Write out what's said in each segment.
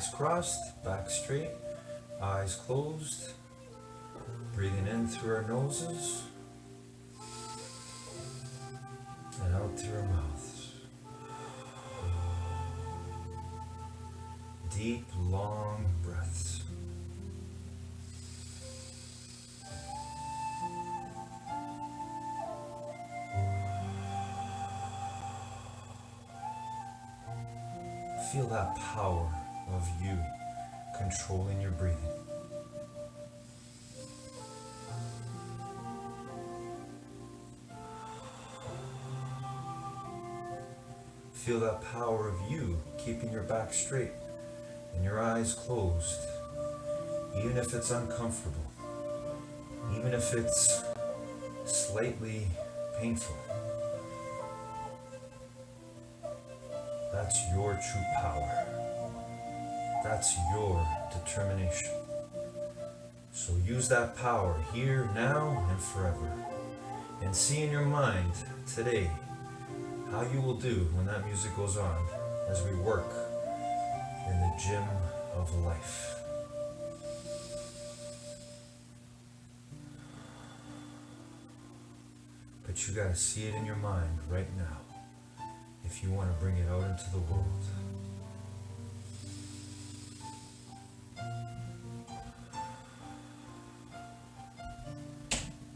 legs crossed, back straight, eyes closed, breathing in through our noses and out through our mouths. Deep, long breaths. Feel that power of you controlling your breathing. Feel that power of you keeping your back straight and your eyes closed, even if it's uncomfortable, even if it's slightly painful. That's your true power. That's your determination. So use that power here, now, and forever. And see in your mind today how you will do when that music goes on as we work in the gym of life. But you gotta see it in your mind right now if you want to bring it out into the world.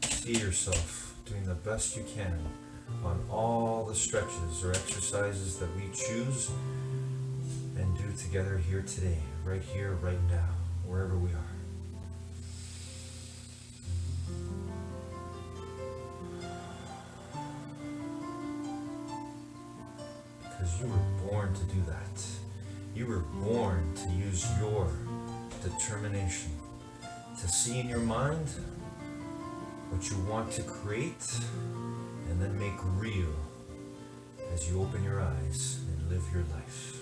See yourself doing the best you can on all the stretches or exercises that we choose and do together here today, right here, right now, wherever we are. Because you were born to do that. You were born to use your determination to see in your mind what you want to create and then make real as you open your eyes and live your life.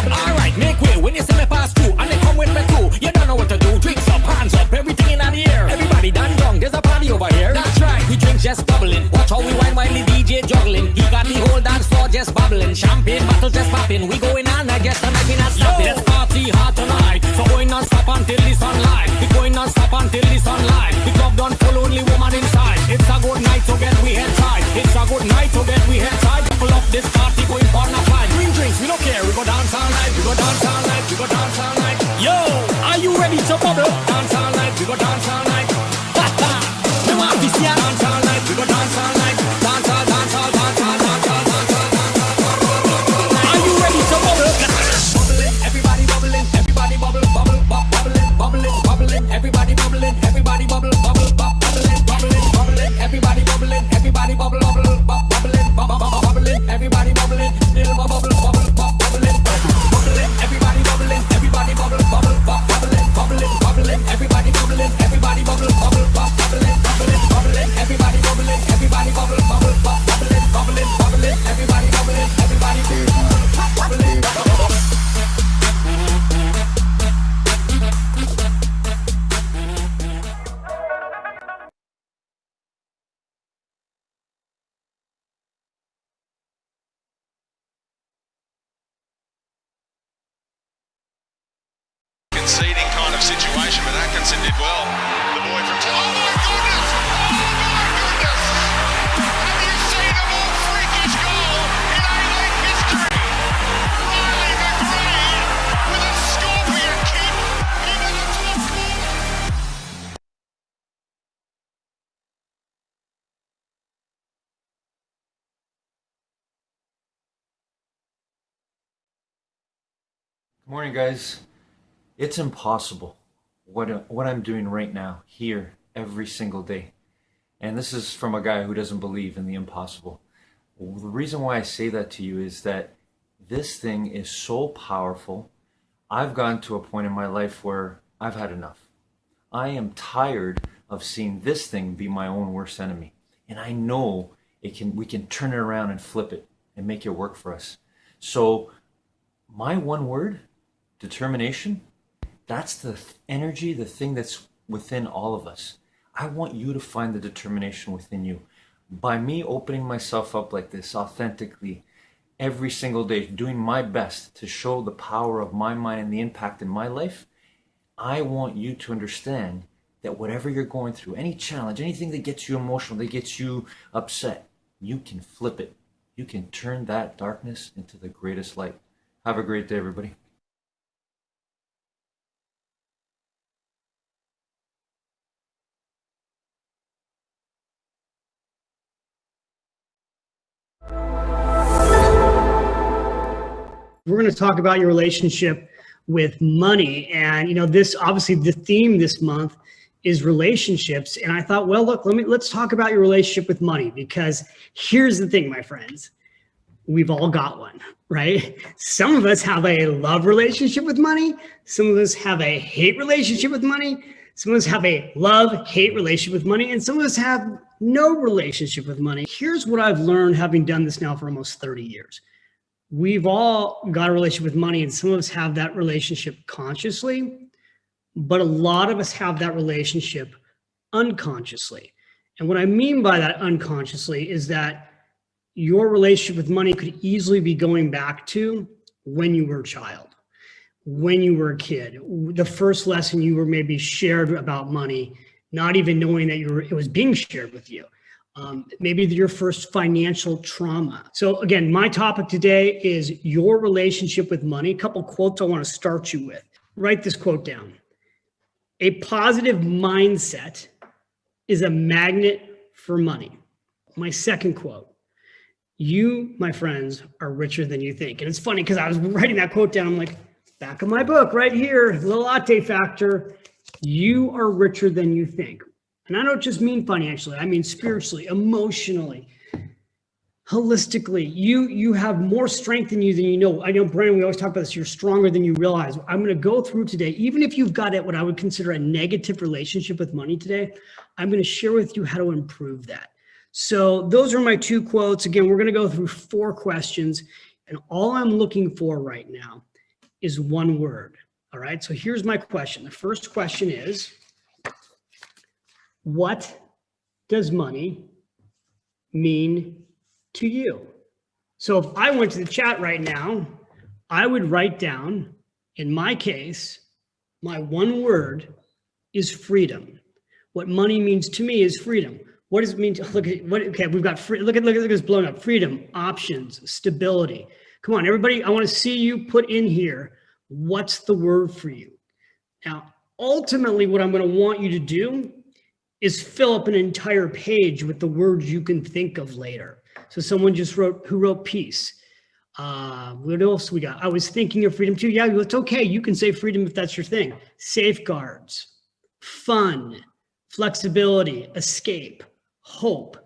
Alright, make way when you see me pass through and they come with me too. You don't know what to do. Drinks up, hands up, everything in the air. Everybody done young, there's a party over here. That's right, we drink just bubbling. Watch how we wine while the DJ juggling. He got the whole dance floor just bubbling. Champagne bottles just popping. We going on, I guess tonight we not stopping. Let's party hard tonight. So going non-stop until the sunlight. We going non-stop until the sunlight. The club done full, only woman inside. It's a good night to get we head tight. It's a good night to get we head tight. Pull up this party going on a flight. Green drinks, we don't care. We go dance all night. We go dance all night. We go dance all night. Yo, are you ready to bubble? Dance Yeah, dance all night, we go dance all night. Dance all, dance all, dance all, dance all, dance all, dance all, dance all. Are you ready to bubble? Bubbling, everybody bubbling, everybody bubble, bubble, bubbling, bubbling, bubbling, everybody bubbling, everybody bubble, bubble, bubbling, bubbling, bubbling, everybody bubbling, everybody bubble, bubble, bubbling, bubbling, everybody bubbling, little bubble, bubble, bubbling, bubbling, everybody bubbling, everybody bubble, bubble, bubbling, bubbling, bubbling, everybody bubbling, everybody bubble, bubble, bubbling, bubbling, bubbling, everybody bubbling, everybody bubble, bubble, bubbling, bubbling, bubbling, everybody bubbling, everybody bubbling, bubbling. Conceding kind of situation, but Atkinson did well. The boy from oh my goodness! Oh my goodness! Have you seen a more freakish goal in A-League history? Riley McGreen with a scorpion kick into the top corner. Good morning, guys. It's impossible what I'm doing right now, here, every single day. And this is from a guy who doesn't believe in the impossible. The reason why I say that to you is that this thing is so powerful. I've gotten to a point in my life where I've had enough. I am tired of seeing this thing be my own worst enemy. And I know we can turn it around and flip it and make it work for us. So my one word, determination, that's the energy, the thing that's within all of us. I want you to find the determination within you. By me opening myself up like this authentically every single day, doing my best to show the power of my mind and the impact in my life, I want you to understand that whatever you're going through, any challenge, anything that gets you emotional, that gets you upset, you can flip it. You can turn that darkness into the greatest light. Have a great day, everybody. We're going to talk about your relationship with money. And, this obviously the theme this month is relationships. And I thought, well, look, let's talk about your relationship with money, because here's the thing, my friends, we've all got one, right? Some of us have a love relationship with money. Some of us have a hate relationship with money. Some of us have a love-hate relationship with money. And some of us have no relationship with money. Here's what I've learned, having done this now for almost 30 years. We've all got a relationship with money, and some of us have that relationship consciously, but a lot of us have that relationship unconsciously. And what I mean by that unconsciously is that your relationship with money could easily be going back to when you were a child, when you were a kid, the first lesson you were maybe shared about money, not even knowing that it was being shared with you. Maybe your first financial trauma. So again, my topic today is your relationship with money. A couple quotes I want to start you with. Write this quote down. A positive mindset is a magnet for money. My second quote. You, my friends, are richer than you think. And it's funny because I was writing that quote down. I'm like, back of my book right here, the latte factor. You are richer than you think. And I don't just mean financially, I mean spiritually, emotionally, holistically. You have more strength in you than you know. I know, Brandon, we always talk about this, you're stronger than you realize. I'm going to go through today, even if you've got what I would consider a negative relationship with money today, I'm going to share with you how to improve that. So those are my two quotes. Again, we're going to go through 4 questions, and all I'm looking for right now is one word. All right, so here's my question. The first question is, what does money mean to you? So if I went to the chat right now, I would write down, in my case, my one word is freedom. What money means to me is freedom. What does it mean to look at what? Okay, we've got free. Look at this blown up. Freedom, options, stability. Come on, everybody. I want to see you put in here. What's the word for you? Now, ultimately, what I'm going to want you to do is fill up an entire page with the words you can think of later. So someone just wrote peace. What else we got? I was thinking of freedom too. Yeah, it's okay. You can say freedom if that's your thing. Safeguards, fun, flexibility, escape, hope.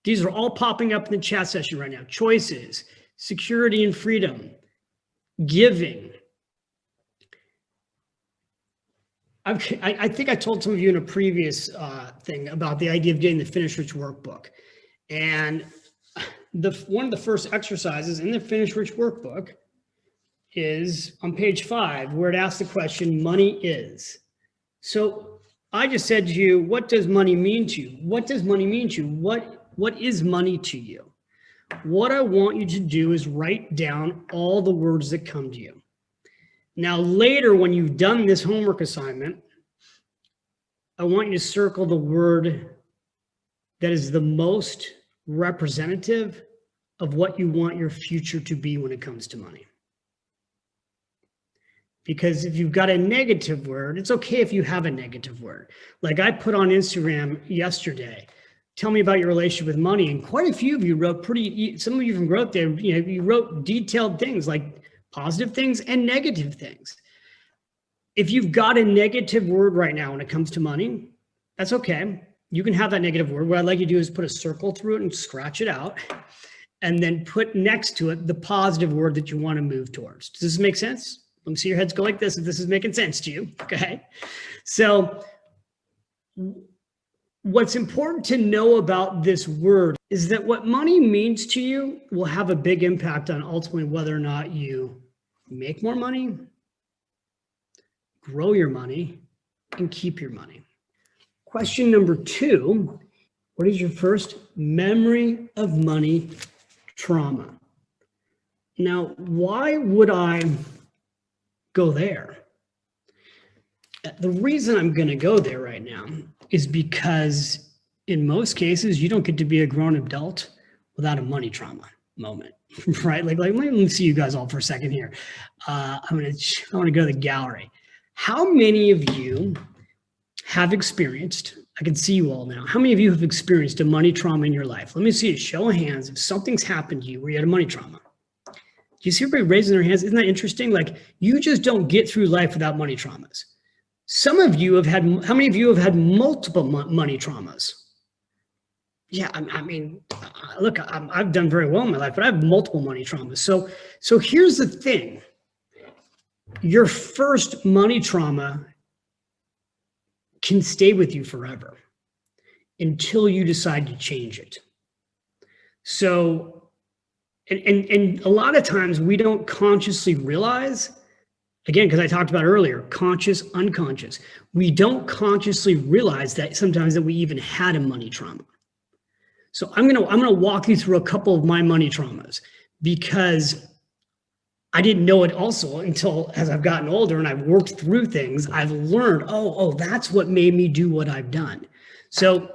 These are all popping up in the chat session right now. Choices, security and freedom, giving. I think I told some of you in a previous thing about the idea of getting the Finish Rich workbook. And one of the first exercises in the Finish Rich workbook is on page 5, where it asks the question, money is. So I just said to you, what does money mean to you? What does money mean to you? What is money to you? What I want you to do is write down all the words that come to you. Now, later, when you've done this homework assignment, I want you to circle the word that is the most representative of what you want your future to be when it comes to money. Because if you've got a negative word, it's okay if you have a negative word. Like I put on Instagram yesterday, tell me about your relationship with money. And quite a few of you wrote some of you even wrote there, you wrote detailed things like positive things and negative things. If you've got a negative word right now when it comes to money, that's okay. You can have that negative word. What I'd like you to do is put a circle through it and scratch it out, and then put next to it the positive word that you want to move towards. Does this make sense? Let me see your heads go like this if this is making sense to you, okay? So what's important to know about this word is that what money means to you will have a big impact on ultimately whether or not you make more money, grow your money, and keep your money. Question number 2, what is your first memory of money trauma? Now, why would I go there? The reason I'm going to go there right now is because in most cases, you don't get to be a grown adult without a money trauma moment, right? Like let me see you guys all for a second here. I want to go to the gallery. How many of you have experienced, I can see you all now, how many of you have experienced a money trauma in your life? Let me see a show of hands if something's happened to you where you had a money trauma. Do you see everybody raising their hands? Isn't that interesting? Like you just don't get through life without money traumas. Some of you have had, how many of you have had multiple money traumas? Yeah, I mean, look, I've done very well in my life, but I have multiple money traumas. So here's the thing. Your first money trauma can stay with you forever until you decide to change it. So, and a lot of times we don't consciously realize, again, because I talked about earlier, conscious, unconscious. We don't consciously realize that sometimes that we even had a money trauma. So I'm gonna walk you through a couple of my money traumas because I didn't know it also until as I've gotten older and I've worked through things, I've learned, oh, that's what made me do what I've done. So,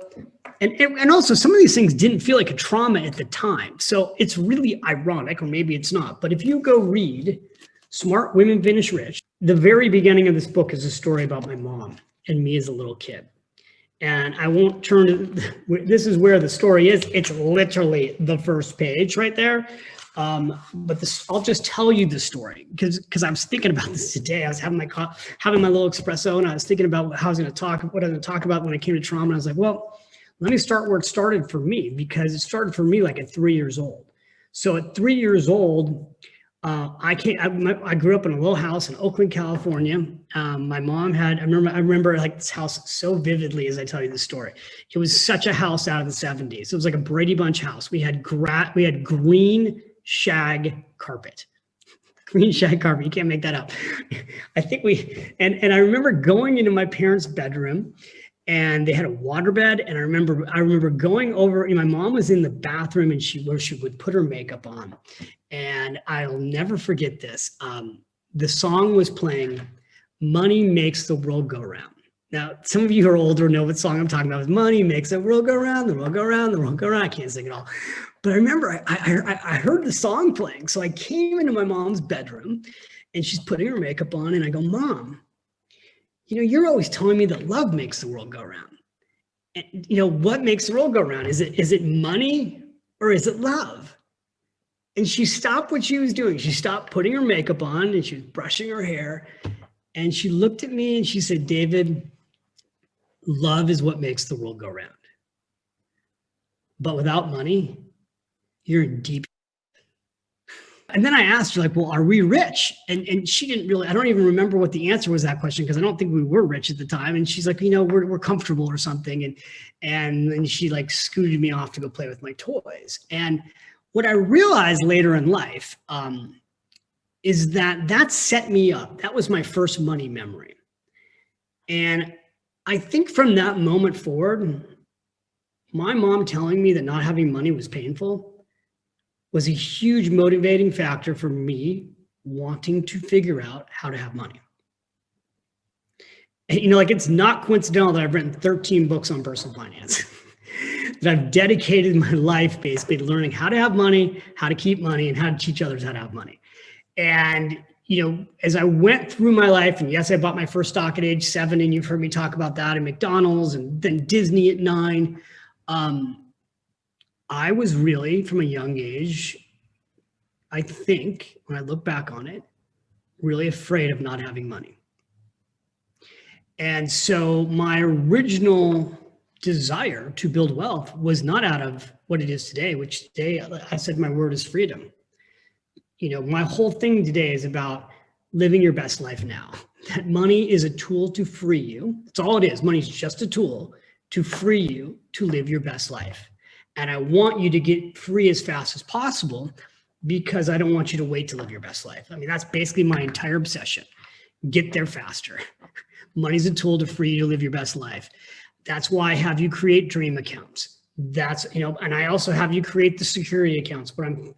and also some of these things didn't feel like a trauma at the time. So it's really ironic, or maybe it's not, but if you go read Smart Women Finish Rich, the very beginning of this book is a story about my mom and me as a little kid. And I won't turn to, this is where the story is. It's literally the first page right there. But this, I'll just tell you the story because I was thinking about this today. I was having my little espresso and I was thinking about how I was going to talk, what I was going to talk about when it came to trauma. And I was like, well, let me start where it started for me, because it started for me like at 3 years old. So at 3 years old, I grew up in a little house in Oakland, California. My mom had, I remember like this house so vividly as I tell you the story. It was such a house out of the 70s. It was like a Brady Bunch house. We had green shag carpet. Green shag carpet. You can't make that up. I think and I remember going into my parents' bedroom and they had a waterbed. And I remember going over, my mom was in the bathroom and where she would put her makeup on. And I'll never forget this. The song was playing, Money Makes the World Go Round. Now, some of you who are older know what song I'm talking about. Money makes the world go round, the world go round, the world go round. I can't sing it all. But I remember I heard the song playing. So I came into my mom's bedroom and she's putting her makeup on and I go, Mom, you're always telling me that love makes the world go round. what makes the world go round? Is it money or is it love? And she stopped what she was doing. She stopped putting her makeup on and she was brushing her hair. And she looked at me and she said, David, love is what makes the world go round. But without money, you're in deep. And then I asked her, like, well, are we rich? And she didn't really, I don't even remember what the answer was to that question, because I don't think we were rich at the time. And she's like, we're comfortable or something. And then she like scooted me off to go play with my toys. And what I realized later in life is that set me up. That was my first money memory. And I think from that moment forward, my mom telling me that not having money was painful was a huge motivating factor for me wanting to figure out how to have money. And, like, it's not coincidental that I've written 13 books on personal finance, that I've dedicated my life basically to learning how to have money, how to keep money, and how to teach others how to have money. And, as I went through my life, and yes, I bought my first stock at age 7, and you've heard me talk about that, and McDonald's, and then Disney at 9. I was really, from a young age, I think, when I look back on it, really afraid of not having money. And so my original desire to build wealth was not out of what it is today, which today, I said my word is freedom. My whole thing today is about living your best life now. That money is a tool to free you. That's all it is. Money is just a tool to free you to live your best life. And I want you to get free as fast as possible, because I don't want you to wait to live your best life. I mean, that's basically my entire obsession. Get there faster. Money's a tool to free you to live your best life. That's why I have you create dream accounts. That's, and I also have you create the security accounts, but I'm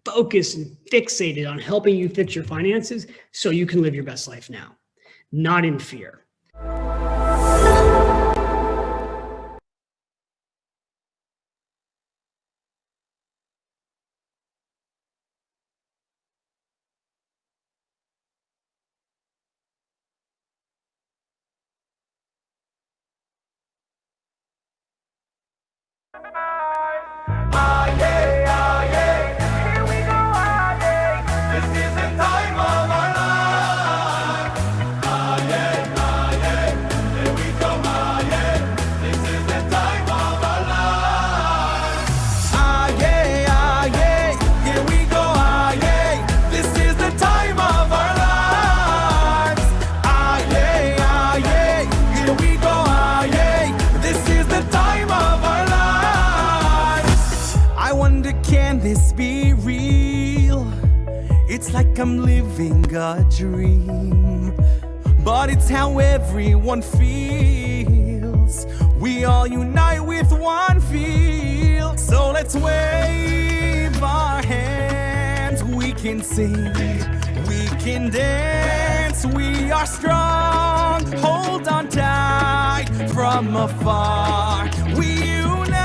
focused and fixated on helping you fix your finances so you can live your best life now, not in fear. Like I'm living a dream, but it's how everyone feels. We all unite with one feel. So let's wave our hands. We can sing, we can dance. We are strong, hold on tight. From afar we unite.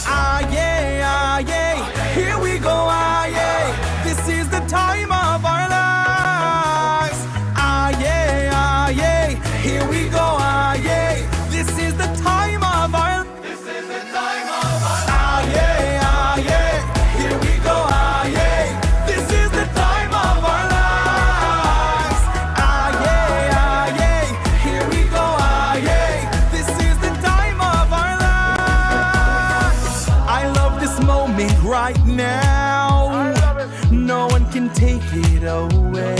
Ah yeah, ah yeah, here we go, ah yeah. This is the time of our lives. Ah yeah, ah yeah, here we go, ah yeah. This is the time of our. This is the time of our. Ah yeah, ah yeah, here we go, ah yeah. This is the time of our lives. Ah yeah, ah yeah, here we go, ah yeah. This is the time of our lives. I love this moment right now. No one can take it away.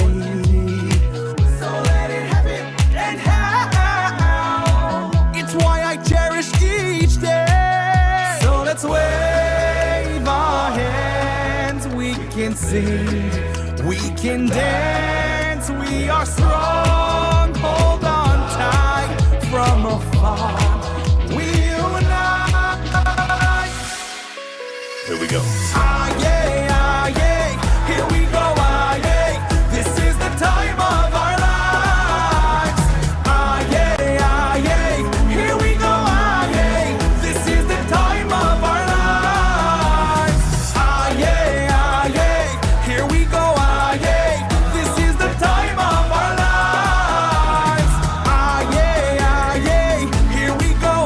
So let it happen and how. It's why I cherish each day. So let's wave our hands. We can sing, we can dance. We are strong, hold on tight. From afar we unite. Here we go. Ah yeah, ah yeah. Here we go, ah yeah. This is the time of our lives. Ah yeah, ah yeah. Here we go, ah yeah. This is the time of our lives. Ah yeah, ah yeah. Here we go, ah yeah. This is the time of our lives. Ah yeah, ah yeah. Here we go,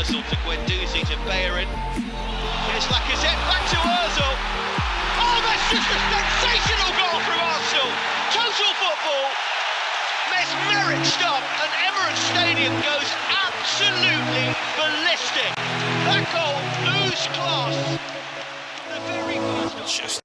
Ozil to Guendouzi to Bellerin. Here's Lacazette back to Ozil. Oh, that's just a sensational goal from Arsenal. Total football. Mesmeric stop, and Emirates Stadium goes absolutely ballistic. That goal oozed class. The very first.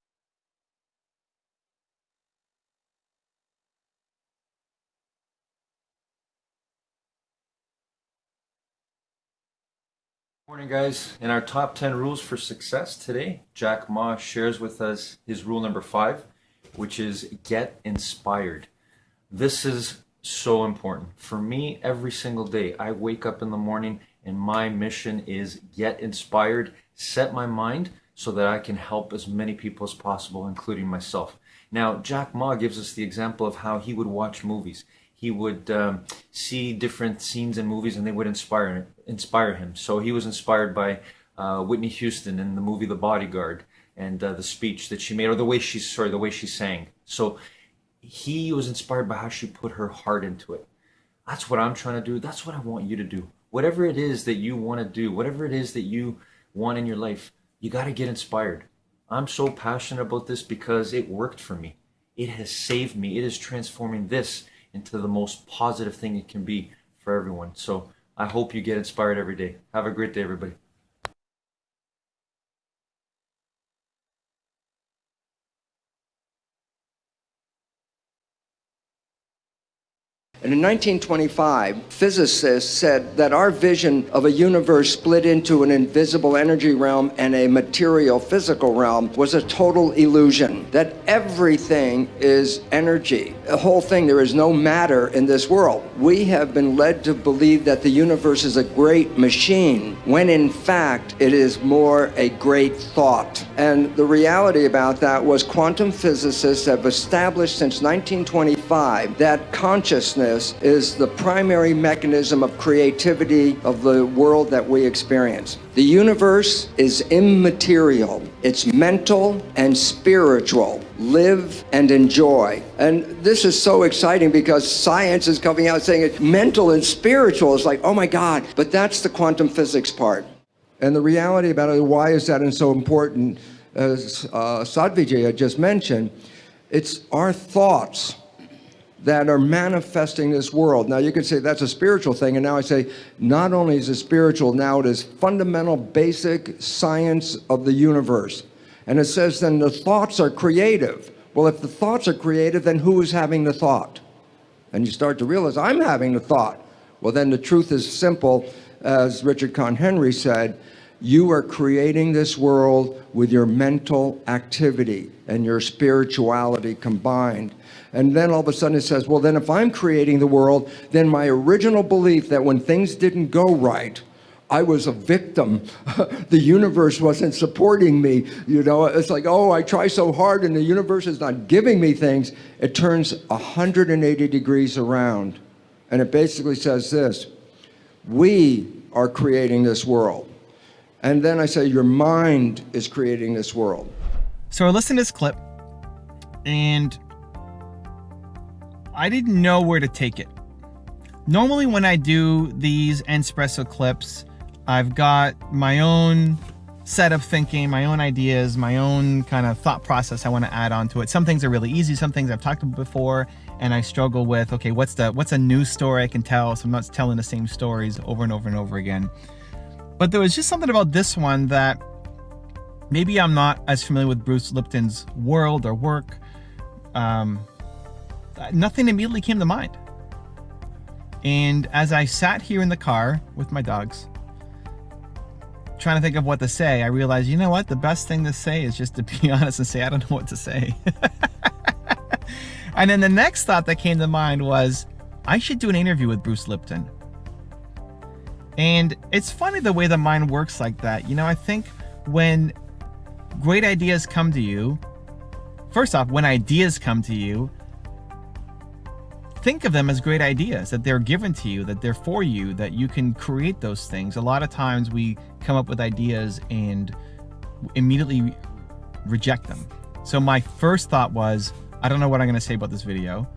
Morning, guys. In our top 10 rules for success today, Jack Ma shares with us his rule number 5, which is get inspired. This is so important. For me, every single day, I wake up in the morning and my mission is get inspired, set my mind so that I can help as many people as possible, including myself. Now, Jack Ma gives us the example of how he would watch movies. He would see different scenes in movies and they would inspire him. So he was inspired by Whitney Houston in the movie The Bodyguard and the speech that she made, or the way she sang. So he was inspired by how she put her heart into it. That's what I'm trying to do. That's what I want you to do. Whatever it is that you want to do, whatever it is that you want in your life, you got to get inspired. I'm so passionate about this because it worked for me. It has saved me. It is transforming this into the most positive thing it can be for everyone. So I hope you get inspired every day. Have a great day, everybody. And in 1925, physicists said that our vision of a universe split into an invisible energy realm and a material physical realm was a total illusion, that everything is energy. The whole thing, there is no matter in this world. We have been led to believe that the universe is a great machine, when in fact it is more a great thought. And the reality about that was quantum physicists have established since 1925 that consciousness is the primary mechanism of creativity of the world that we experience. The universe is immaterial. It's mental and spiritual. Live and enjoy. And this is so exciting because science is coming out saying it's mental and spiritual. It's like, oh my God, but that's the quantum physics part. And the reality about it, why is that so important, as Sadhvijay had just mentioned, it's our thoughts that are manifesting this world. Now you could say that's a spiritual thing, and now I say not only is it spiritual, now it is fundamental basic science of the universe. And it says then the thoughts are creative. Well, if the thoughts are creative, then who is having the thought? And you start to realize, I'm having the thought. Well, then the truth is simple, as Richard Conn Henry said, you are creating this world with your mental activity and your spirituality combined. And then all of a sudden it says, well, then if I'm creating the world, then my original belief that when things didn't go right, I was a victim. The universe wasn't supporting me. You know, it's like, oh, I try so hard and the universe is not giving me things. It turns 180 degrees around. And it basically says this, we are creating this world. And then I say, your mind is creating this world. So I listened to this clip and I didn't know where to take it. Normally when I do these Espresso clips, I've got my own set of thinking, my own ideas, my own kind of thought process I want to add onto it. Some things are really easy, some things I've talked about before, and I struggle with, okay, what's a new story I can tell so I'm not telling the same stories over and over and over again. But there was just something about this one that maybe I'm not as familiar with Bruce Lipton's world or work. Nothing immediately came to mind. And as I sat here in the car with my dogs, trying to think of what to say, I realized, you know what? The best thing to say is just to be honest and say, I don't know what to say. And then the next thought that came to mind was, I should do an interview with Bruce Lipton. And it's funny the way the mind works like that. You know, I think when great ideas come to you, first off, when ideas come to you, think of them as great ideas, that they're given to you, that they're for you, that you can create those things. A lot of times we come up with ideas and immediately reject them. So my first thought was, I don't know what I'm going to say about this video.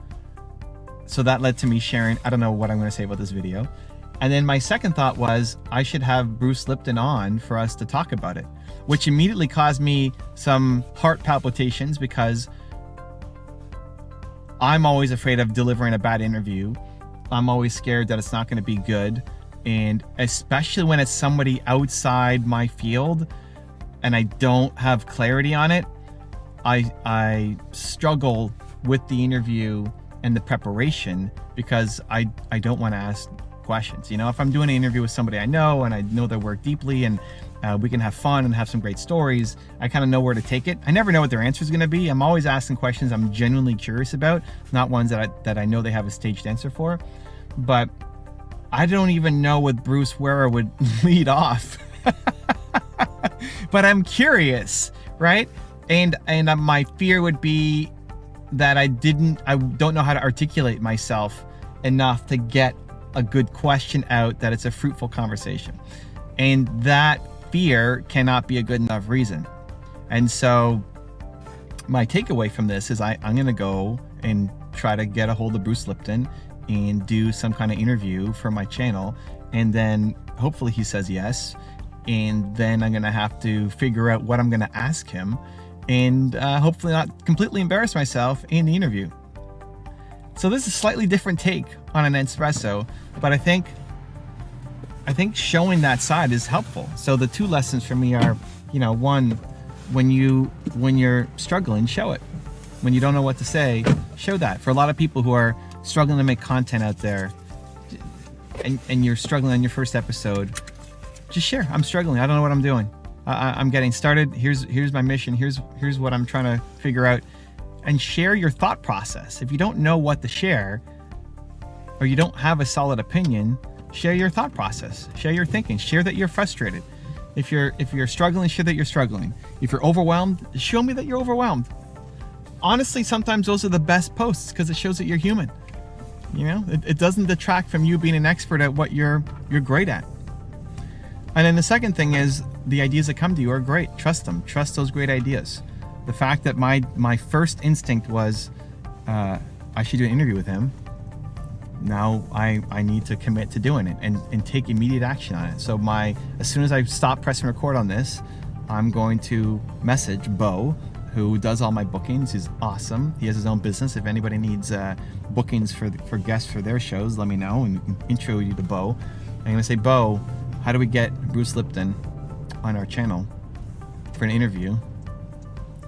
So that led to me sharing, I don't know what I'm going to say about this video. And then my second thought was I should have Bruce Lipton on for us to talk about it, which immediately caused me some heart palpitations because I'm always afraid of delivering a bad interview. I'm always scared that it's not going to be good. And especially when it's somebody outside my field and I don't have clarity on it, I struggle with the interview and the preparation because I don't want to ask questions. You know, if I'm doing an interview with somebody I know and I know their work deeply and we can have fun and have some great stories, I kind of know where to take it. I never know what their answer is going to be. I'm always asking questions I'm genuinely curious about, not ones that I know they have a staged answer for. But I don't even know with Bruce where I would lead off. But I'm curious, right? And my fear would be that I don't know how to articulate myself enough to get a good question out, that it's a fruitful conversation. And that fear cannot be a good enough reason. And so my takeaway from this is I'm going to go and try to get a hold of Bruce Lipton and do some kind of interview for my channel. And then hopefully he says yes. And then I'm going to have to figure out what I'm going to ask him and hopefully not completely embarrass myself in the interview. So this is a slightly different take on an espresso, but I think showing that side is helpful. So the two lessons for me are, one, when you're struggling, show it. When you don't know what to say, show that. For a lot of people who are struggling to make content out there and you're struggling on your first episode, just share. I'm struggling. I don't know what I'm doing. I'm getting started. Here's my mission. Here's what I'm trying to figure out. And share your thought process. If you don't know what to share, or you don't have a solid opinion, share your thought process. Share your thinking. Share that you're frustrated. If you're struggling, share that you're struggling. If you're overwhelmed, show me that you're overwhelmed. Honestly, sometimes those are the best posts because it shows that you're human. It doesn't detract from you being an expert at what you're great at. And then the second thing is the ideas that come to you are great. Trust them. Trust those great ideas. The fact that my first instinct was I should do an interview with him. Now I need to commit to doing it and take immediate action on it. So as soon as I stop pressing record on this, I'm going to message Bo, who does all my bookings. He's awesome. He has his own business. If anybody needs bookings for guests for their shows, let me know and we can intro you to Bo. I'm going to say, Bo, how do we get Bruce Lipton on our channel for an interview?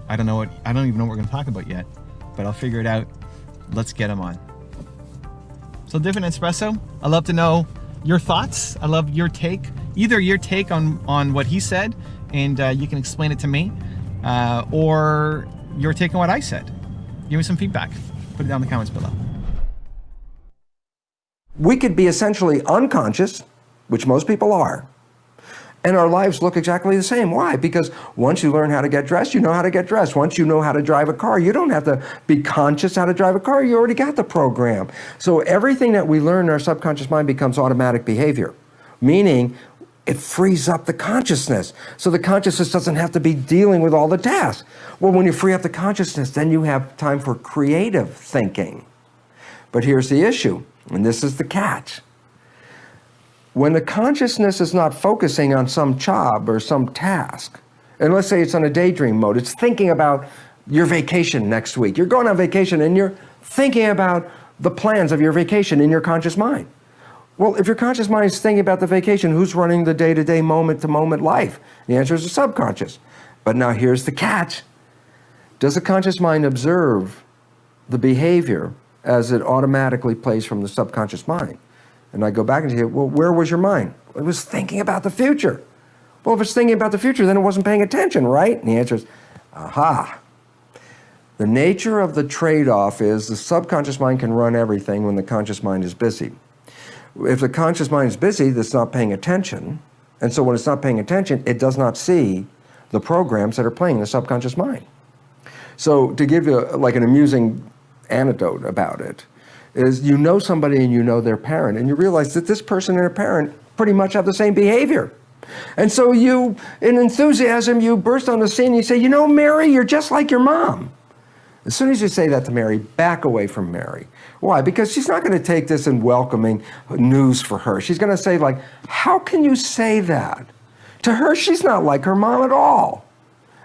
I don't even know what we're going to talk about yet, but I'll figure it out. Let's get him on. So Different Espresso, I'd love to know your thoughts. I love your take, either your take on what he said and you can explain it to me, or your take on what I said. Give me some feedback. Put it down in the comments below. We could be essentially unconscious, which most people are, and our lives look exactly the same. Why? Because once you learn how to get dressed, you know how to get dressed. Once you know how to drive a car, you don't have to be conscious how to drive a car. You already got the program. So everything that we learn in our subconscious mind becomes automatic behavior, meaning it frees up the consciousness. So the consciousness doesn't have to be dealing with all the tasks. Well, when you free up the consciousness, then you have time for creative thinking. But here's the issue, and this is the catch. When the consciousness is not focusing on some job or some task, and let's say it's on a daydream mode, it's thinking about your vacation next week. You're going on vacation and you're thinking about the plans of your vacation in your conscious mind. Well, if your conscious mind is thinking about the vacation, who's running the day-to-day, moment-to-moment life? The answer is the subconscious. But now here's the catch. Does the conscious mind observe the behavior as it automatically plays from the subconscious mind? And I go back and say, well, where was your mind? It was thinking about the future. Well, if it's thinking about the future, then it wasn't paying attention, right? And the answer is, aha. The nature of the trade-off is the subconscious mind can run everything when the conscious mind is busy. If the conscious mind is busy, it's not paying attention. And so when it's not paying attention, it does not see the programs that are playing in the subconscious mind. So to give you like an amusing anecdote about it, is you know somebody and you know their parent, and you realize that this person and their parent pretty much have the same behavior. And so you, in enthusiasm, you burst on the scene and you say, Mary, you're just like your mom. As soon as you say that to Mary, back away from Mary. Why? Because she's not going to take this in welcoming news for her. She's going to say, like, how can you say that? To her, she's not like her mom at all.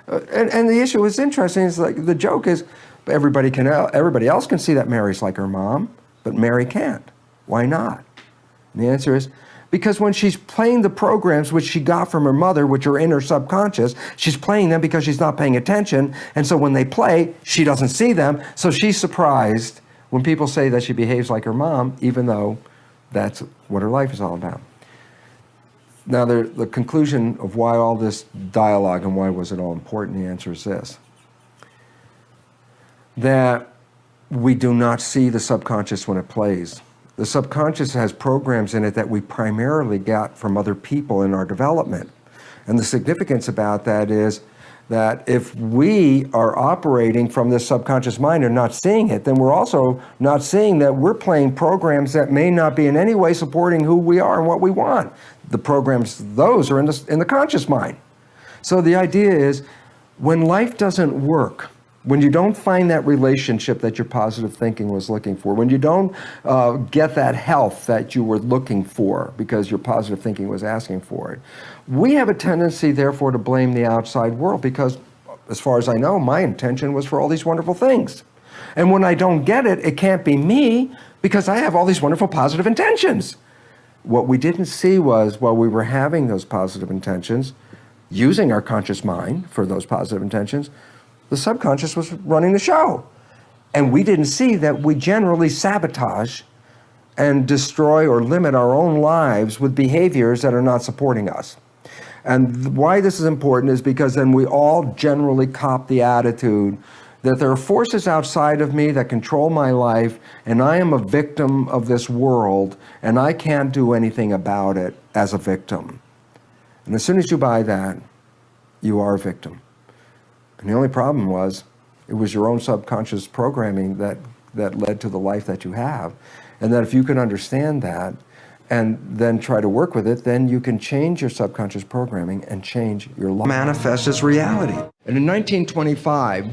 And the issue is interesting. Is like the joke is everybody else can see that Mary's like her mom, but Mary can't. Why not? And the answer is because when she's playing the programs which she got from her mother, which are in her subconscious, she's playing them because she's not paying attention. And so when they play, she doesn't see them. So she's surprised when people say that she behaves like her mom, even though that's what her life is all about. Now, the conclusion of why all this dialogue and why was it all important, the answer is this. That we do not see the subconscious when it plays. The subconscious has programs in it that we primarily got from other people in our development. And the significance about that is that if we are operating from this subconscious mind and not seeing it, then we're also not seeing that we're playing programs that may not be in any way supporting who we are and what we want. The programs, those are in the conscious mind. So the idea is when life doesn't work, when you don't find that relationship that your positive thinking was looking for, when you don't get that health that you were looking for because your positive thinking was asking for it, we have a tendency, therefore, to blame the outside world because, as far as I know, my intention was for all these wonderful things. And when I don't get it, it can't be me because I have all these wonderful positive intentions. What we didn't see was while we were having those positive intentions, using our conscious mind for those positive intentions, the subconscious was running the show. And we didn't see that we generally sabotage and destroy or limit our own lives with behaviors that are not supporting us. And why this is important is because then we all generally cop the attitude that there are forces outside of me that control my life, and I am a victim of this world, and I can't do anything about it as a victim. And as soon as you buy that, you are a victim. And the only problem was, it was your own subconscious programming that led to the life that you have. And that if you can understand that and then try to work with it, then you can change your subconscious programming and change your life. Manifest as reality. And in 1925,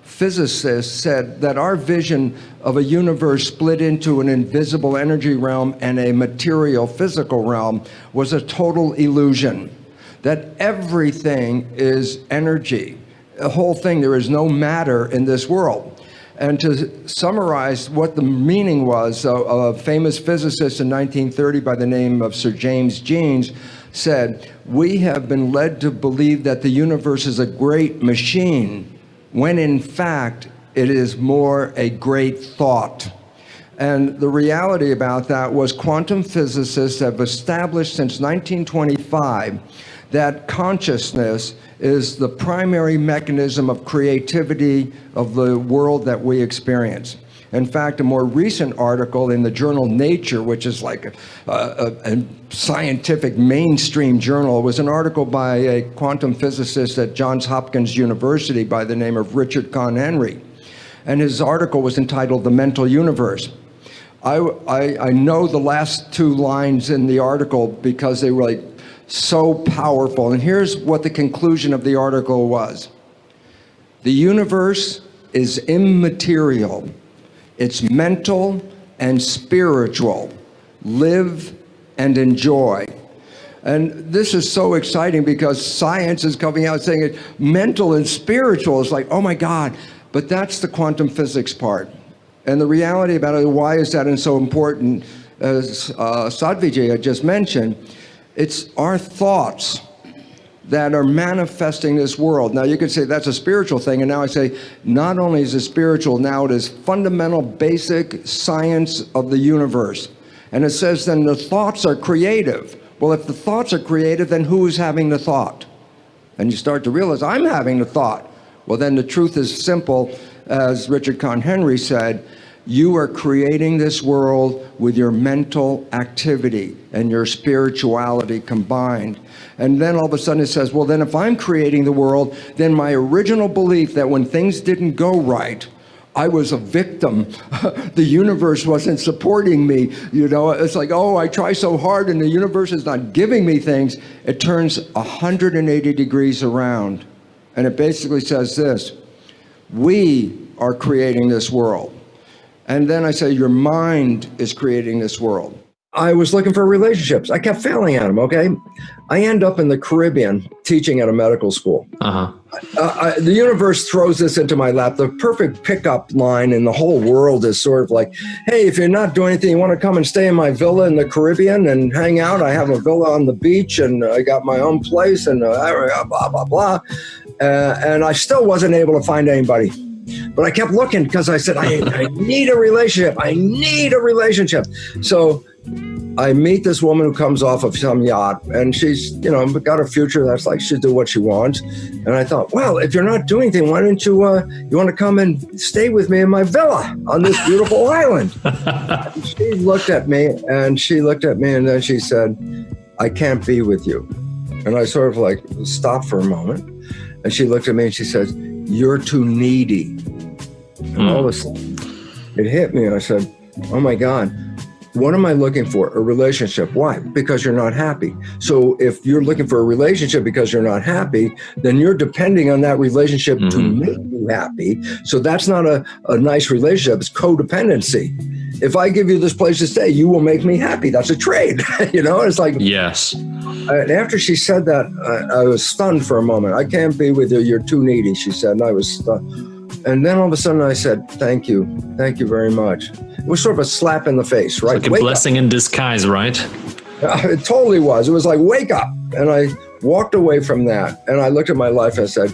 physicists said that our vision of a universe split into an invisible energy realm and a material physical realm was a total illusion. That everything is energy. The whole thing, there is no matter in this world. And to summarize what the meaning was, a famous physicist in 1930 by the name of Sir James Jeans said, "We have been led to believe that the universe is a great machine, when in fact it is more a great thought." And the reality about that was quantum physicists have established since 1925 that consciousness is the primary mechanism of creativity of the world that we experience. In fact, a more recent article in the journal Nature, which is like a scientific mainstream journal, was an article by a quantum physicist at Johns Hopkins University by the name of Richard Conn Henry. And his article was entitled "The Mental Universe." I know the last two lines in the article because they were like so powerful. And here's what the conclusion of the article was. The universe is immaterial. It's mental and spiritual. Live and enjoy. And this is so exciting because science is coming out saying it mental and spiritual. It's like, oh my God, but that's the quantum physics part. And the reality about it, why is that so important, as Sadhvijay had just mentioned, it's our thoughts that are manifesting this world. Now you could say that's a spiritual thing, and now I say not only is it spiritual, now it is fundamental basic science of the universe. And it says then the thoughts are creative. Well, if the thoughts are creative, then who is having the thought? And you start to realize I'm having the thought. Well, then the truth is simple, as Richard Conn Henry said, you are creating this world with your mental activity and your spirituality combined. And then all of a sudden it says, well, then if I'm creating the world, then my original belief that when things didn't go right, I was a victim. The universe wasn't supporting me. You know, it's like, oh, I try so hard and the universe is not giving me things. It turns 180 degrees around. And it basically says this: we are creating this world. And then I said, your mind is creating this world. I was looking for relationships. I kept failing at them, okay? I end up in the Caribbean teaching at a medical school. The universe throws this into my lap. The perfect pickup line in the whole world is sort of like, hey, if you're not doing anything, you want to come and stay in my villa in the Caribbean and hang out? I have a villa on the beach and I got my own place and blah, blah, blah. And I still wasn't able to find anybody. But I kept looking because I said, I need a relationship. I need a relationship. So I meet this woman who comes off of some yacht and she's, got a future that's like she'll do what she wants. And I thought, well, if you're not doing anything, why don't you want to come and stay with me in my villa on this beautiful island? She looked at me and then she said, I can't be with you. And I sort of like stopped for a moment. And she looked at me and she said, you're too needy. And all of a sudden it hit me and I said, oh my God. What am I looking for? A relationship. Why? Because you're not happy. So if you're looking for a relationship because you're not happy, then you're depending on that relationship to make you happy. So that's not a nice relationship. It's codependency. If I give you this place to stay, you will make me happy. That's a trade. It's like, yes. And after she said that, I was stunned for a moment. I can't be with you. You're too needy, she said. And I was stunned. And then all of a sudden I said, thank you. Thank you very much. It was sort of a slap in the face, right? Like a blessing in disguise, right? It totally was. It was like, wake up. And I walked away from that. And I looked at my life and I said,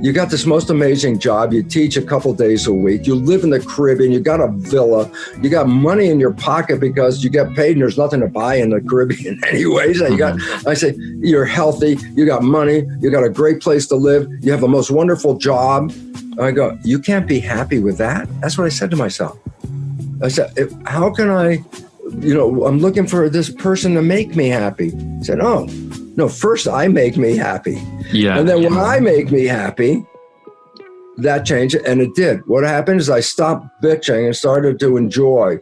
you got this most amazing job. You teach a couple days a week. You live in the Caribbean. You got a villa. You got money in your pocket because you get paid and there's nothing to buy in the Caribbean anyways. I say, you're healthy. You got money. You got a great place to live. You have the most wonderful job. I go, you can't be happy with that. That's what I said to myself. I said, how can I, I'm looking for this person to make me happy. I said, oh, no, first I make me happy. Yeah. And then when I make me happy, that changed it. And it did. What happened is I stopped bitching and started to enjoy.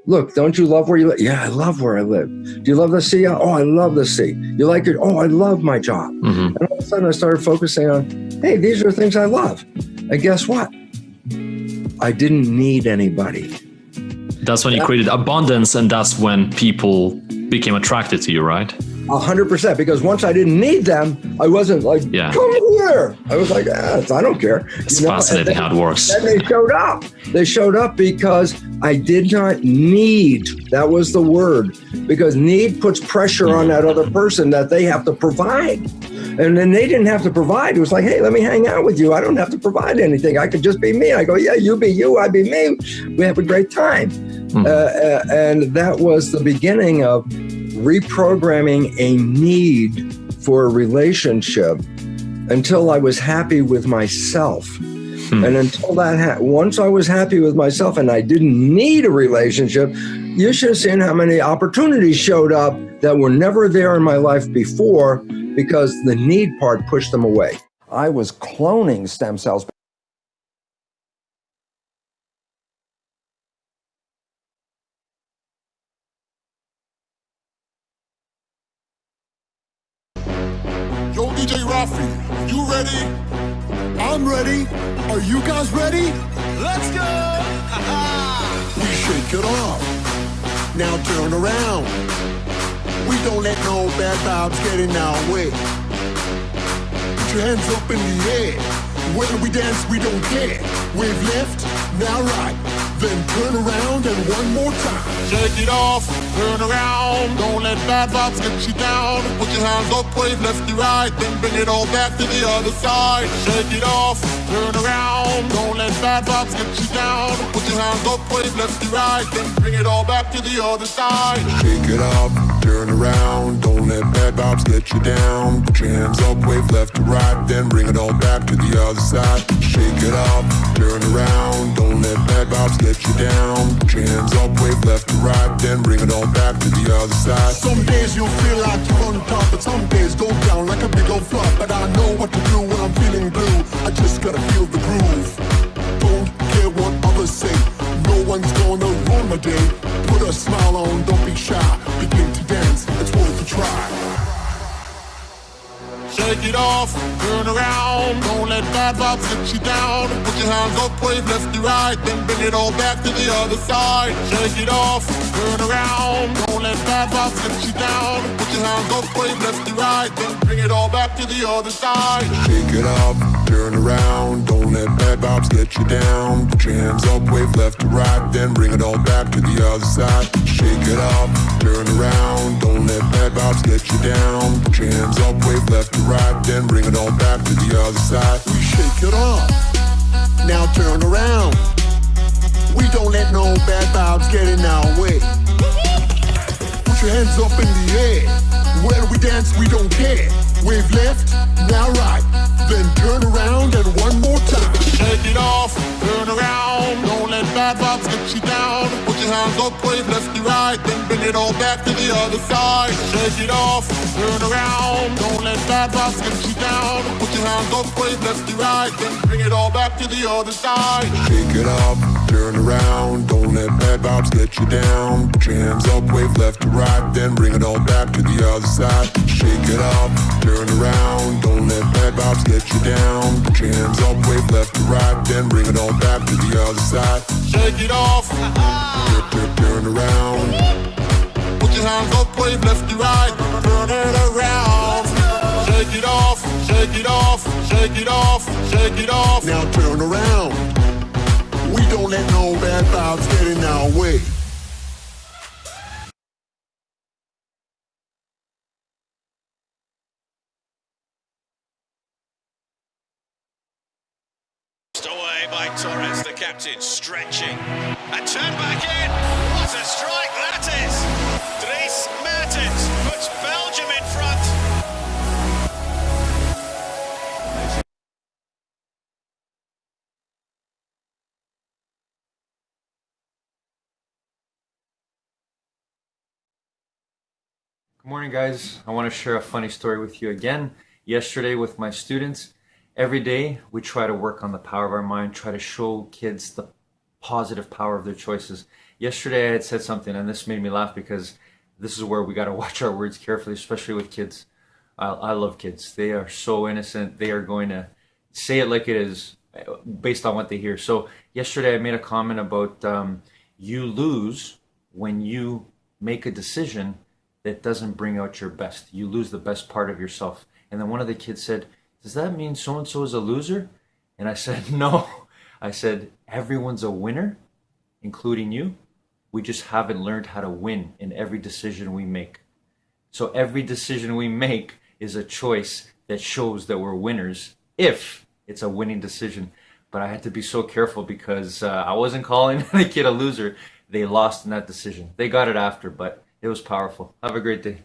Look, don't you love where you live? Yeah, I love where I live. Do you love the sea? Oh, I love the sea. You like it? Oh, I love my job. And all of a sudden I started focusing on, hey, these are things I love. And guess what? I didn't need anybody. That's when you created abundance, and that's when people became attracted to you, right? 100%, because once I didn't need them, I wasn't like, come here. I was like, I don't care. It's fascinating how it works. Then they showed up. They showed up because I did not need. That was the word. Because need puts pressure on that other person that they have to provide. And then they didn't have to provide. It was like, hey, let me hang out with you. I don't have to provide anything. I could just be me. I go, yeah, you be you, I be me. We have a great time. And that was the beginning of reprogramming a need for a relationship until I was happy with myself. And until that, once I was happy with myself and I didn't need a relationship, you should have seen how many opportunities showed up that were never there in my life before because the need part pushed them away. I was cloning stem cells. Yo, DJ Rafi, you ready? I'm ready. Are you guys ready? Let's go! We shake it off. Now turn around. We don't let no bad vibes get in our way. Put your hands up in the air. Whether we dance, we don't care. Wave left, now right. Then turn around and one more time. Shake it off, turn around. Don't let bad vibes get you down. Put your hands up, wave left to right, then bring it all back to the other side. Shake it off, turn around. Don't let bad vibes get you down. Put your hands up, wave left to right, then bring it all back to the other side. Shake it off, turn around. Don't let bad vibes get you down. Put your hands up, wave left to right, then bring it all back to the other side. Shake it off, turn around. Don't let bad vibes get you down. Put your hands up, wave left to right, then bring it all back to the other side. Some days you'll feel like you're on top, but some days go down like a big old flop. But I know what to do when I'm feeling blue. I just gotta feel the groove. Don't care what others say. No one's gonna ruin my day. Put a smile on, don't be shy. Begin to dance, it's worth a try. shake it off, turn around, don't let bad vibes get you down. Put your hands up, wave left to right, then bring it all back to the other side. Shake it off, turn around, don't let bad vibes get you down. Put your hands up, wave left to right, then bring it all back to the other side. Shake it up, turn around, don't let bad vibes get you down. Put your hands up, wave left to right, then bring it all back to the other side. Shake it up, turn around, don't let bad vibes get you down. Put your hands up, wave left to right, then bring it all back to the other side. We shake it off, now turn around. We don't let no bad vibes get in our way. Put your hands up in the air. Where we dance, we don't care. Wave left, now right, then turn around and one more time. Shake it off, turn around, don't let bad vibes get you down. Put your hands up, wave left to right, then bring it all back to the other side. Shake it off, turn around, don't let bad vibes get you down. Put your hands up, wave left to right, then bring it all back to the other side. Shake it up, turn around, don't let bad vibes get you down. Put your hands up, wave left to right, then bring it all back to the other side. Shake it up, turn around, don't let bad vibes get you down. Put your hands up, wave left to right, then bring it all back to the other side. Shake it off, turn around. Put your hands up, wave left to right, turn it around. Shake it off, shake it off, shake it off, shake it off. Now turn around. We don't let no bad vibes get in our way. Away by Torres, the captain, stretching. And turn back in. What a strike that is! Dries Mertens puts Belgium in front. Good morning, guys. I want to share a funny story with you again. Yesterday with my students, every day we try to work on the power of our mind, try to show kids the positive power of their choices. Yesterday I had said something and this made me laugh because this is where we got to watch our words carefully, especially with kids. I love kids. They are so innocent. They are going to say it like it is based on what they hear. So yesterday I made a comment about you lose when you make a decision that doesn't bring out your best. You lose the best part of yourself. And then one of the kids said, does that mean so-and-so is a loser? And I said, no. I said, everyone's a winner, including you. We just haven't learned how to win in every decision we make. So every decision we make is a choice that shows that we're winners, if it's a winning decision. But I had to be so careful because I wasn't calling the kid a loser. They lost in that decision. They got it after, but it was powerful. Have a great day.